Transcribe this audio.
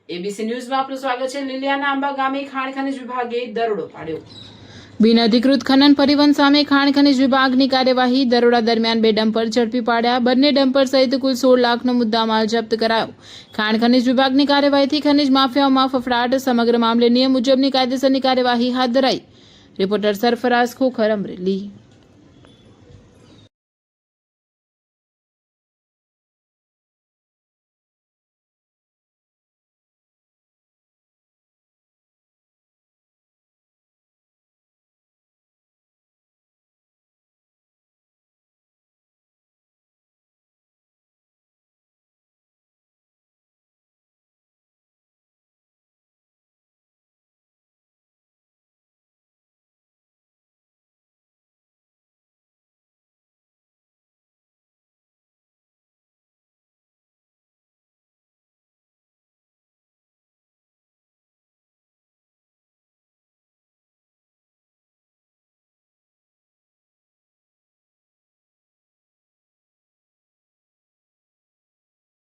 એબીસી ન્યૂઝમાં આપનું સ્વાગત છે। લીલિયાના આંબા ગામે ખાણ ખનીજ વિભાગે દરોડો પાડ્યો। બિનઅધિકૃત ખનન પરિવહન સામે ખાણ ખનીજ વિભાગની કાર્યવાહી। દરોડા દરમિયાન 2 ડમ્પર ઝડપી પાડ્યા। બંને ડમ્પર સહિત કુલ 16 લાખનો મુદ્દામાલ જપ્ત કરાયો। ખાણ ખનીજ વિભાગની કાર્યવાહીથી ખનીજ માફિયાઓમાં ફફડાટ। સમગ્ર મામલે નિયમ મુજબની કાયદેસરની કાર્યવાહી હાથ ધરાઈ। રિપોર્ટર સરફરાઝ ખોખર, અમરેલી।